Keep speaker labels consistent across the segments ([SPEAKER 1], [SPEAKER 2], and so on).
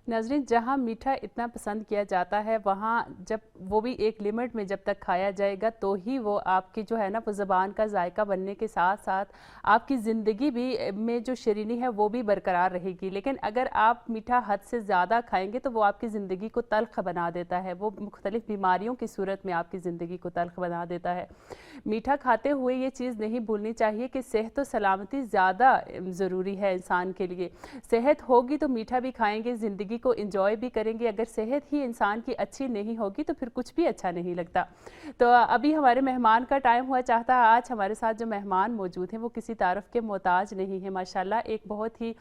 [SPEAKER 1] नाज़रीन, जहाँ मीठा इतना पसंद किया जाता है वहाँ जब वो भी एक लिमिट में जब तक खाया जाएगा तो ही वो आपकी जो है ना वो ज़बान का जायका बनने के साथ साथ आपकी ज़िंदगी भी में जो शरीनी है वो भी बरकरार रहेगी। लेकिन अगर आप मीठा हद से ज़्यादा खाएंगे तो वो आपकी ज़िंदगी को तल्ख बना देता है, वो मुख्तलिफ़ बीमारियों की सूरत में आपकी ज़िंदगी को तल्ख बना देता है। मीठा खाते हुए ये चीज़ नहीं भूलनी चाहिए कि सेहत और सलामती ज़्यादा ज़रूरी है इंसान के लिए। सेहत होगी तो मीठा भी खाएंगे, ज़िंदगी को एंजॉय भी करेंगे। अगर सेहत ही इंसान की अच्छी नहीं होगी तो फिर कुछ भी अच्छा नहीं लगता। तो अभी हमारे मेहमान का टाइम हुआ चाहता है। आज हमारे साथ जो मेहमान मौजूद हैं वो किसी तारफ़ के मोहताज नहीं है, माशाल्लाह एक बहुत ही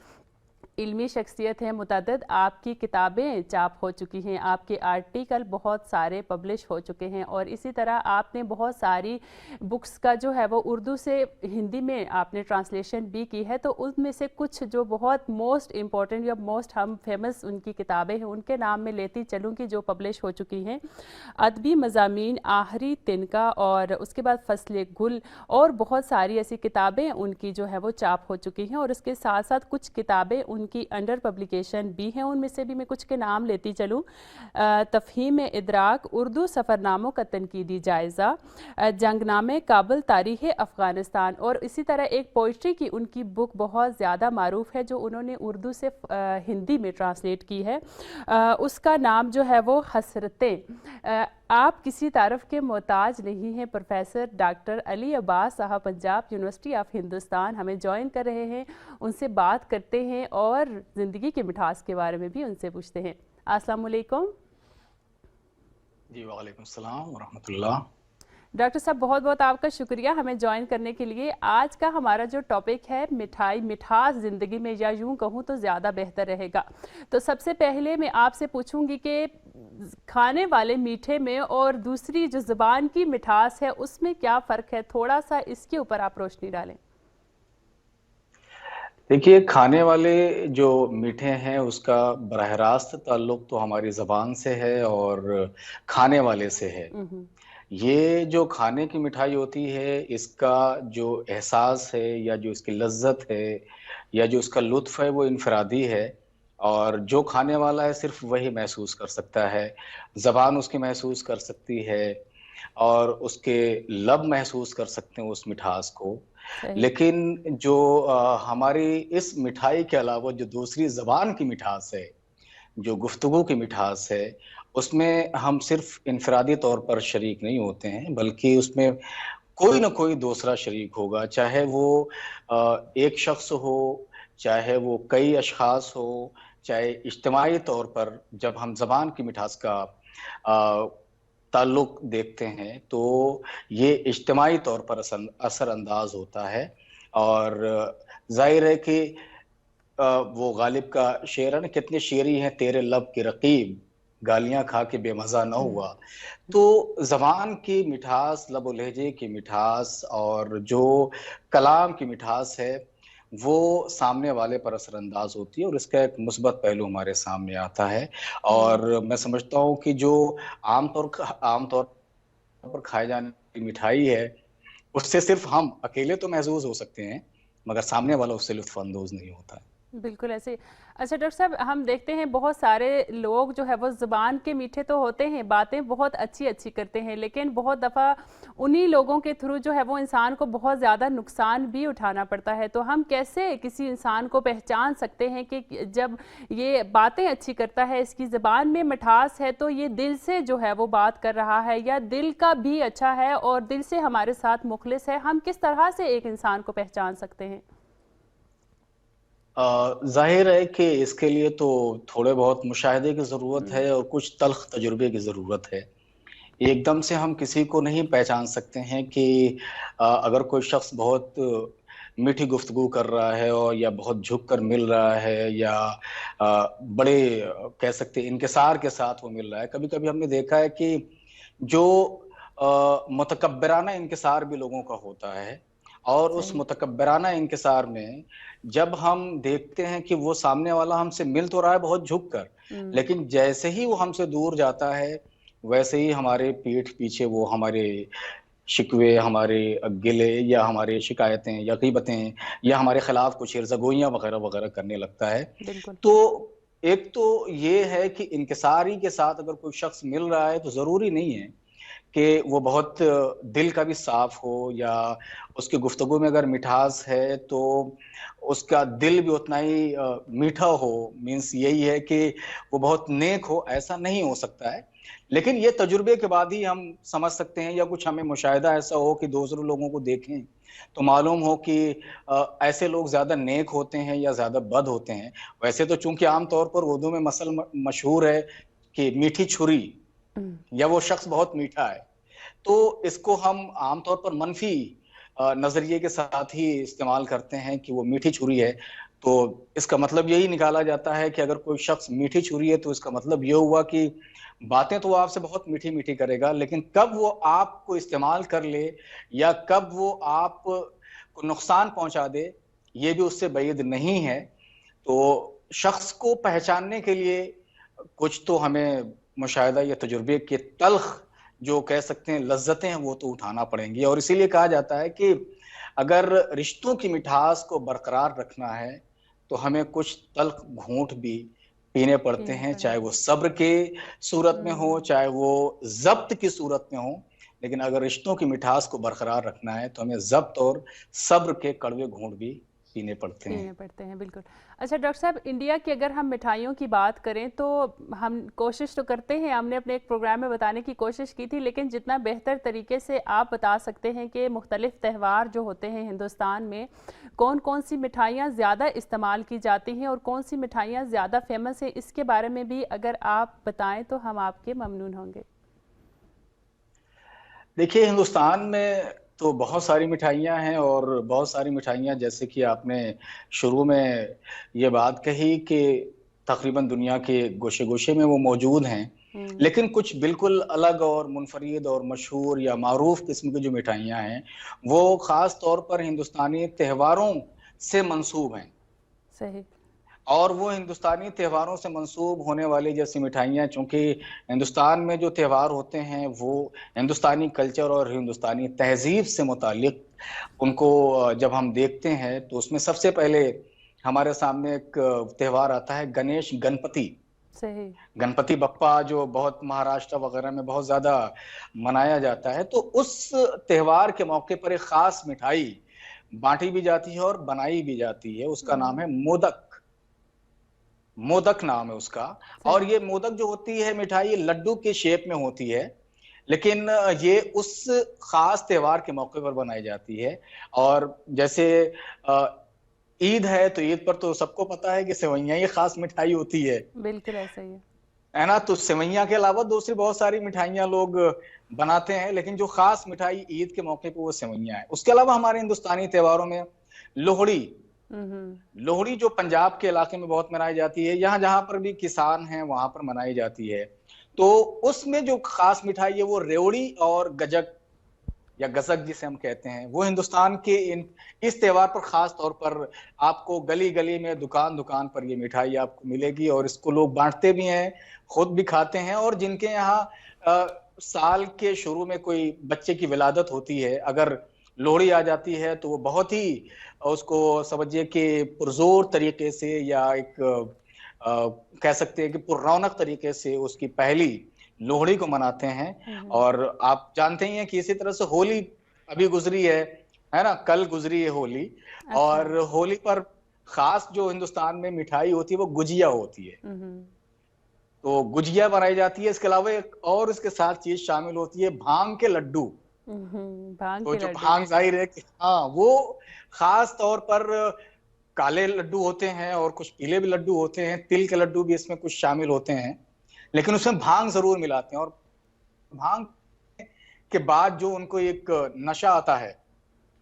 [SPEAKER 1] इल्मी शख्सियत है। मुतअद्दिद आपकी किताबें चाप हो चुकी हैं, आपके आर्टिकल बहुत सारे पब्लिश हो चुके हैं और इसी तरह आपने बहुत सारी बुक्स का जो है वो उर्दू से हिंदी में आपने ट्रांसलेशन भी की है। तो उनमें से कुछ जो बहुत मोस्ट इम्पॉर्टेंट या मोस्ट हम फेमस उनकी किताबें हैं उनके नाम में लेती चलूँगी जो पब्लिश हो चुकी हैं। अदबी मज़ामीन, आहरी तिनका और उसके बाद फ़स्ल गुल और बहुत सारी ऐसी किताबें उनकी जो है वो चाप हो चुकी हैं। और उसके साथ साथ कुछ किताबें उनकी अंडर पब्लिकेशन भी हैं, उनमें से भी मैं कुछ के नाम लेती चलूँ। तफ़हीम इदराक, उर्दू सफ़रनामों का तनकीदी जायज़ा, जंगनामे काबुल, तारीख़ अफ़गानिस्तान और इसी तरह एक पोइट्री की उनकी बुक बहुत ज़्यादा मारूफ़ है जो उन्होंने उर्दू से हिंदी में ट्रांसलेट की है। उसका नाम जो है वो हसरतें। आप किसी तारफ़ के मोहताज नहीं हैं। प्रोफेसर डॉक्टर अली अब्बास साहब पंजाब यूनिवर्सिटी ऑफ हिंदुस्तान हमें ज्वाइन कर रहे हैं। उनसे बात करते हैं और ज़िंदगी की मिठास के बारे में भी उनसे पूछते हैं। अस्सलाम वालेकुम।
[SPEAKER 2] जी वालेकुम सलाम व रहमतुल्लाह।
[SPEAKER 1] डॉक्टर साहब, बहुत बहुत आपका शुक्रिया हमें ज्वाइन करने के लिए। आज का हमारा जो टॉपिक है मिठाई, मिठास ज़िंदगी में, या यूँ कहूँ तो ज़्यादा बेहतर रहेगा। तो सबसे पहले मैं आपसे पूछूंगी कि खाने वाले मीठे में और दूसरी जो ज़ुबान की मिठास है उसमें क्या फ़र्क है, थोड़ा सा इसके ऊपर आप रोशनी डालें।
[SPEAKER 2] देखिए, खाने वाले जो मीठे हैं उसका बराह रास्त ताल्लुक तो हमारी ज़बान से है और खाने वाले से है।
[SPEAKER 1] हम्म।
[SPEAKER 2] ये जो खाने की मिठाई होती है इसका जो एहसास है या जो इसकी लज़्ज़त है या जो इसका लुत्फ़ है वो इनफ़रादी है और जो खाने वाला है सिर्फ़ वही महसूस कर सकता है। ज़बान उसकी महसूस कर सकती है और उसके लब महसूस कर सकते हैं उस मिठास को।
[SPEAKER 1] सही।
[SPEAKER 2] लेकिन जो हमारी इस मिठाई के अलावा जो दूसरी ज़बान की मिठास है, जो गुफ्तगू की मिठास है, उसमें हम सिर्फ़ इनफ़रादी तौर पर शरीक नहीं होते हैं, बल्कि उसमें कोई न कोई दूसरा शरीक होगा, चाहे वो एक शख़्स हो, चाहे वो कई अशख़ास हो, चाहे इज्तिमाई तौर पर जब हम ज़बान की मिठास का ताल्लुक देखते हैं, तो ये इज्तिमाई तौर पर असरअंदाज़ होता है और ज़ाहिर है कि वो गालिब का शेर है ना, कितने शेरी हैं तेरे लब के रकीब, गालियाँ खा के बेमज़ा ना हुआ। तो ज़बान की मिठास, लब व लहजे की मिठास और जो कलाम की मिठास है, वो सामने वाले पर असरअंदाज़ होती है और इसका एक मुस्बत पहलू हमारे सामने आता है।
[SPEAKER 1] हम्म।
[SPEAKER 2] और मैं समझता हूँ कि जो आम तौर पर खाए जाने की मिठाई है, उससे सिर्फ़ हम अकेले तो महज़ूज़ हो सकते हैं, मगर सामने वाला उससे लुत्फ़ अंदोज़ नहीं होता है।
[SPEAKER 1] बिल्कुल ऐसे। अच्छा डॉक्टर साहब, हम देखते हैं बहुत सारे लोग जो है वो ज़ुबान के मीठे तो होते हैं, बातें बहुत अच्छी अच्छी करते हैं, लेकिन बहुत दफ़ा उन्हीं लोगों के थ्रू जो है वो इंसान को बहुत ज़्यादा नुकसान भी उठाना पड़ता है। तो हम कैसे किसी इंसान को पहचान सकते हैं कि जब ये बातें अच्छी करता है, इसकी ज़ुबान में मिठास है, तो ये दिल से जो है वो बात कर रहा है या दिल का भी अच्छा है और दिल से हमारे साथ मुखलिस है? हम किस तरह से एक इंसान को पहचान सकते हैं?
[SPEAKER 2] ज़ाहिर है कि इसके लिए तो थोड़े बहुत मुशाहिदे की ज़रूरत
[SPEAKER 1] हम्म।
[SPEAKER 2] है और कुछ तल्ख़ तजुर्बे की ज़रूरत है। एकदम से हम किसी को नहीं पहचान सकते हैं कि अगर कोई शख़्स बहुत मीठी गुफ्तगू कर रहा है और या बहुत झुक कर मिल रहा है या बड़े कह सकते हैं इंकिसार के साथ वो मिल रहा है। कभी-कभी हमने देखा है कि जो मुतकब्बिराना इंकिसार भी लोगों का होता है और उस
[SPEAKER 1] सही।
[SPEAKER 2] मुतकब्बिराना इंकिसार में जब हम देखते हैं कि वो सामने वाला हमसे मिल तो रहा है बहुत झुक कर,
[SPEAKER 1] हम्म।
[SPEAKER 2] लेकिन जैसे ही वो हमसे दूर जाता है, वैसे ही हमारे पीठ पीछे वो हमारे शिकवे, हमारे गिले या हमारे शिकायतें या ग़ीबतें या हमारे खिलाफ कुछ इर्ज़ागोइयाँ वग़ैरह-वग़ैरह करने लगता है।
[SPEAKER 1] बिल्कुल।
[SPEAKER 2] तो एक तो ये है कि इंकिसारी के साथ अगर कोई शख्स मिल रहा है तो जरूरी नहीं है कि वो बहुत दिल का भी साफ हो, या उसकी गुफ्तगू में अगर मिठास है तो उसका दिल भी उतना ही मीठा हो। मीन्स यही है कि वो बहुत नेक हो, ऐसा नहीं हो सकता है। लेकिन ये तजुर्बे के बाद ही हम समझ सकते हैं, या कुछ हमें मुशाहिदा ऐसा हो कि दूसरे लोगों को देखें तो मालूम हो कि ऐसे लोग ज्यादा नेक होते हैं या ज्यादा बद होते हैं। वैसे तो चूंकि आमतौर पर उर्दू में मसल मशहूर है कि मीठी छुरी,
[SPEAKER 1] हम्म,
[SPEAKER 2] या वो शख्स बहुत मीठा है, तो इसको हम आमतौर पर मनफी नजरिए के साथ ही इस्तेमाल करते हैं कि वो मीठी छुरी है। तो इसका मतलब यही निकाला जाता है कि अगर कोई शख्स मीठी छुरी है तो इसका मतलब ये हुआ कि बातें तो वो आपसे बहुत मीठी मीठी करेगा, लेकिन कब वो आपको इस्तेमाल कर ले या कब वो आप को नुकसान पहुंचा दे, ये भी उससे बैद नहीं है। तो शख्स को पहचानने के लिए कुछ तो हमें मुशाहिदा या तजुर्बे के तल्ख जो कह सकते हैं लज्जतें हैं वो तो उठाना पड़ेंगी। और इसीलिए कहा जाता है कि अगर रिश्तों की मिठास को बरकरार रखना है तो हमें कुछ तल्ख घूंट भी पीने पड़ते
[SPEAKER 1] पीने
[SPEAKER 2] हैं, चाहे
[SPEAKER 1] पड़ेंगे।
[SPEAKER 2] वो सब्र के सूरत में हो,
[SPEAKER 1] हम्म।
[SPEAKER 2] चाहे वो जब्त की सूरत में हो। लेकिन अगर रिश्तों की मिठास को बरकरार रखना है तो हमें जब्त और सब्र के कड़वे घूंट भी पीने पड़ते हैं।
[SPEAKER 1] पीने पड़ते हैं, बिल्कुल। अच्छा डॉक्टर साहब, इंडिया की अगर हम मिठाइयों की बात करें तो हम कोशिश तो करते हैं, हमने अपने एक प्रोग्राम में बताने की कोशिश की थी, लेकिन जितना बेहतर तरीके से आप बता सकते हैं कि मुख्तलिफ त्यौहार जो होते हैं हिंदुस्तान में, कौन कौन सी मिठाइयाँ ज़्यादा इस्तेमाल की जाती हैं और कौन सी मिठाइयाँ ज़्यादा फेमस हैं, इसके बारे में भी अगर आप बताएं तो हम आपके ममनून होंगे।
[SPEAKER 2] देखिए, हिंदुस्तान में तो बहुत सारी मिठाइयाँ हैं, और बहुत सारी मिठाइयाँ जैसे कि आपने शुरू में ये बात कही कि तकरीबन दुनिया के गोशे-गोशे में वो मौजूद हैं।
[SPEAKER 1] हम्म।
[SPEAKER 2] लेकिन कुछ बिल्कुल अलग और मुनफरिद और मशहूर या मारूफ किस्म की जो मिठाइयाँ हैं, वो ख़ास तौर पर हिंदुस्तानी त्योहारों से मंसूब हैं।
[SPEAKER 1] सही।
[SPEAKER 2] और वो हिंदुस्तानी त्योहारों से मंसूब होने वाली जैसी मिठाइयाँ, चूँकि हिंदुस्तान में जो त्योहार होते हैं वो हिंदुस्तानी कल्चर और हिंदुस्तानी तहज़ीब से मुतालिक उनको जब हम देखते हैं तो उसमें सबसे पहले हमारे सामने एक त्योहार आता है गणेश गणपति।
[SPEAKER 1] सही।
[SPEAKER 2] गणपति बप्पा जो बहुत महाराष्ट्र वगैरह में बहुत ज़्यादा मनाया जाता है, तो उस त्योहार के मौके पर एक ख़ास मिठाई बाँटी भी जाती है और बनाई भी जाती है, उसका नाम
[SPEAKER 1] हम्म।
[SPEAKER 2] है मोदक। मोदक नाम है उसका। और
[SPEAKER 1] सही।
[SPEAKER 2] ये मोदक जो होती है मिठाई, ये लड्डू के शेप में होती है, लेकिन ये उस खास त्योहार के मौके पर बनाई जाती है। और जैसे ईद है तो ईद पर तो सबको पता है कि सेवइयां ही खास मिठाई होती
[SPEAKER 1] बिल्कुल ऐसा ही है।
[SPEAKER 2] है ना? तो सेवइयां के अलावा दूसरी बहुत सारी मिठाइयां लोग बनाते हैं, लेकिन जो खास मिठाई ईद के मौके पर वो सेवइयां है। उसके अलावा हमारे हिंदुस्तानी त्योहारों में लोहड़ी,
[SPEAKER 1] हम्म।
[SPEAKER 2] लोहड़ी जो पंजाब के इलाके में बहुत मनाई जाती है, यहाँ जहाँ पर भी किसान हैं वहां पर मनाई जाती है। तो उसमें जो खास मिठाई है वो रेवड़ी और गजक या गजक जिसे हम कहते हैं, वो हिंदुस्तान के इन इस त्योहार पर खास तौर पर आपको गली गली में दुकान दुकान पर ये मिठाई आपको मिलेगी। और इसको लोग बांटते भी हैं, खुद भी खाते हैं। और जिनके यहाँ साल के शुरू में कोई बच्चे की विलादत होती है, अगर लोहड़ी आ जाती है तो वो बहुत ही उसको समझिए कि पुरजोर तरीके से या एक कह सकते हैं कि पुररौनक तरीके से उसकी पहली लोहड़ी को मनाते हैं।
[SPEAKER 1] हम्म।
[SPEAKER 2] और आप जानते ही हैं कि इसी तरह से होली अभी गुजरी है ना? कल गुजरी है होली।
[SPEAKER 1] अच्छा।
[SPEAKER 2] और होली पर खास जो हिंदुस्तान में मिठाई होती है वो गुजिया होती है।
[SPEAKER 1] हम्म।
[SPEAKER 2] तो गुजिया बनाई जाती है, इसके अलावा एक और इसके साथ चीज शामिल होती है, भांग के लड्डू।
[SPEAKER 1] भांग
[SPEAKER 2] तो
[SPEAKER 1] के
[SPEAKER 2] जो
[SPEAKER 1] लड्डू।
[SPEAKER 2] भांग जाहिर है कि हाँ, वो खास तौर पर काले लड्डू होते हैं और कुछ पीले भी लड्डू होते हैं, तिल के लड्डू भी इसमें कुछ शामिल होते हैं, लेकिन उसमें भांग जरूर मिलाते हैं। और भांग के बाद जो उनको एक नशा आता है,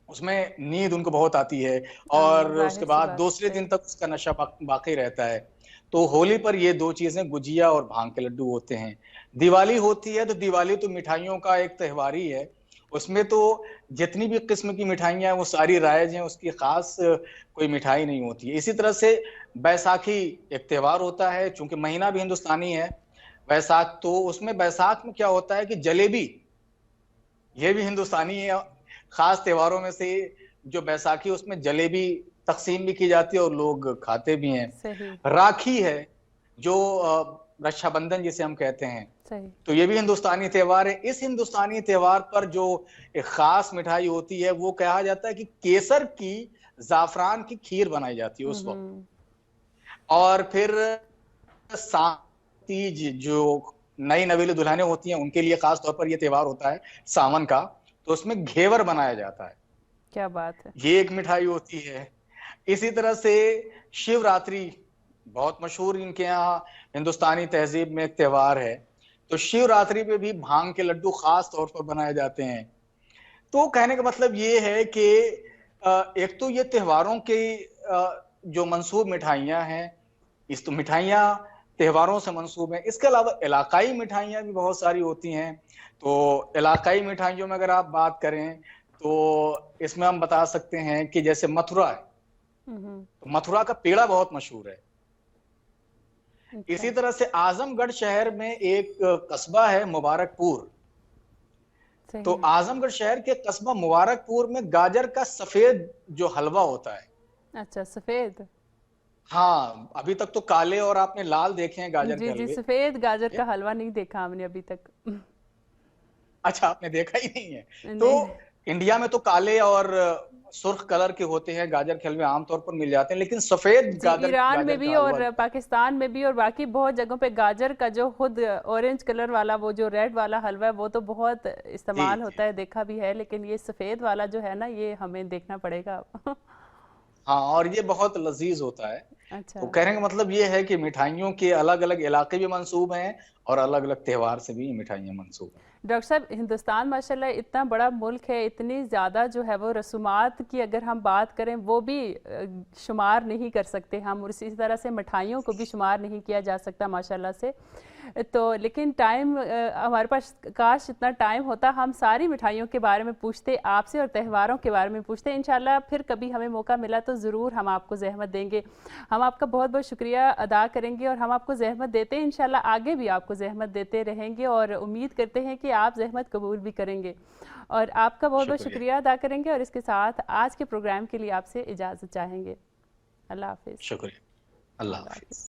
[SPEAKER 2] उसमें नींद उनको बहुत आती है,
[SPEAKER 1] हाँ,
[SPEAKER 2] और
[SPEAKER 1] जाहिर
[SPEAKER 2] उसके
[SPEAKER 1] सी
[SPEAKER 2] बाद
[SPEAKER 1] बात है,
[SPEAKER 2] दूसरे
[SPEAKER 1] सही।
[SPEAKER 2] दिन तक उसका नशा बाकी रहता है। तो होली पर ये दो चीजें, गुजिया और भांग के लड्डू होते हैं। दिवाली होती है तो दिवाली तो मिठाइयों का एक त्योहार ही है। उसमें तो जितनी भी किस्म की मिठाइयां हैं वो सारी राइज हैं, उसकी खास कोई मिठाई नहीं होती है। इसी तरह से बैसाखी एक त्योहार होता है, चूंकि महीना भी हिंदुस्तानी है बैसाख, तो उसमें बैसाख में क्या होता है कि जलेबी, ये भी हिंदुस्तानी है। खास त्योहारों में से जो बैसाखी, उसमें जलेबी तकसीम भी की जाती है और लोग खाते भी हैं।
[SPEAKER 1] सही।
[SPEAKER 2] राखी है, जो रक्षाबंधन जिसे हम कहते हैं,
[SPEAKER 1] सही।
[SPEAKER 2] तो ये भी हिंदुस्तानी त्योहार है। इस हिंदुस्तानी त्योहार पर जो एक खास मिठाई होती है, वो कहा जाता है कि केसर की ज़ाफ़रान की खीर बनाई जाती है उस वक़्त। और फिर तीज, जो नई नवेली दुल्हनें होती हैं, उनके लिए खास तौर पर ये त्योहार होता है सावन का, तो उसमें घेवर बनाया जाता है।
[SPEAKER 1] क्या बात है।
[SPEAKER 2] ये एक मिठाई होती है। इसी तरह से शिवरात्रि बहुत मशहूर इनके यहाँ हिंदुस्तानी तहजीब में एक त्योहार है। तो शिवरात्रि पे भी भांग के लड्डू खास तौर पर बनाए जाते हैं। तो कहने का मतलब ये है कि एक तो ये त्योहारों के जो मंसूब मिठाइयाँ हैं, इस तो मिठाइयाँ त्योहारों से मंसूब हैं। इसके अलावा इलाकाई मिठाइयाँ भी बहुत सारी होती हैं। तो इलाकाई मिठाइयों में अगर आप बात करें, तो इसमें हम बता सकते हैं कि जैसे मथुरा है, तो मथुरा का पेड़ा बहुत मशहूर है। इसी
[SPEAKER 1] अच्छा।
[SPEAKER 2] तरह से आजमगढ़ शहर में एक कस्बा है मुबारकपुर। तो
[SPEAKER 1] सही।
[SPEAKER 2] आजमगढ़ शहर के कस्बा मुबारकपुर में गाजर का सफेद जो हलवा होता है,
[SPEAKER 1] अच्छा, सफेद।
[SPEAKER 2] हाँ, अभी तक तो काले और आपने लाल देखे हैं गाजर के
[SPEAKER 1] जी जी,
[SPEAKER 2] हलवे।
[SPEAKER 1] सफेद गाजर का हलवा नहीं देखा हमने अभी तक।
[SPEAKER 2] अच्छा, आपने देखा ही नहीं है। तो
[SPEAKER 1] नहीं।
[SPEAKER 2] इंडिया में तो काले और सुर्ख कलर के होते हैं गाजर के हलवे, आमतौर पर मिल जाते हैं, लेकिन सफेद
[SPEAKER 1] जी,
[SPEAKER 2] गाजर
[SPEAKER 1] ईरान में
[SPEAKER 2] गाजर
[SPEAKER 1] भी
[SPEAKER 2] का हलवा
[SPEAKER 1] और
[SPEAKER 2] जो है,
[SPEAKER 1] पाकिस्तान में भी और बाकी बहुत जगहों पे गाजर का जो खुद ऑरेंज कलर वाला वो जो रेड वाला हलवा है वो तो बहुत
[SPEAKER 2] जी
[SPEAKER 1] इस्तेमाल
[SPEAKER 2] जी,
[SPEAKER 1] होता है, देखा भी है, लेकिन ये सफेद वाला जो है ना ये हमें देखना पड़ेगा।
[SPEAKER 2] हाँ, और ये बहुत लजीज होता है।
[SPEAKER 1] अच्छा।
[SPEAKER 2] तो कहने का मतलब ये है कि मिठाइयों के अलग अलग इलाके भी मंसूब हैं, और अलग अलग त्योहार से भी मिठाइयाँ मंसूब हैं।
[SPEAKER 1] डॉक्टर साहब, हिंदुस्तान माशाल्लाह इतना बड़ा मुल्क है, इतनी ज़्यादा जो है वो रसूमात की अगर हम बात करें वो भी शुमार नहीं कर सकते हम, और इसी तरह से मिठाइयों को भी शुमार नहीं किया जा सकता माशाल्लाह से। तो लेकिन टाइम हमारे पास काश इतना टाइम होता, हम सारी मिठाइयों के बारे में पूछते आपसे और त्योहारों के बारे में पूछते। इंशाल्लाह फिर कभी हमें मौका मिला तो ज़रूर हम आपको ज़हमत देंगे। हम आपका बहुत बहुत शुक्रिया अदा करेंगे और हम आपको ज़हमत देते हैं, इंशाल्लाह आगे भी आपको ज़हमत देते रहेंगे और उम्मीद करते हैं कि आप ज़हमत कबूल भी करेंगे। और आपका बहुत बहुत
[SPEAKER 2] शुक्रिया,
[SPEAKER 1] शुक्रिया अदा करेंगे और इसके साथ आज के प्रोग्राम के लिए आपसे इजाज़त चाहेंगे। अल्लाह हाफिज़।
[SPEAKER 2] शुक्रिया। अल्लाह
[SPEAKER 1] अल्लाह
[SPEAKER 2] हाफिज।
[SPEAKER 1] हाफिज़।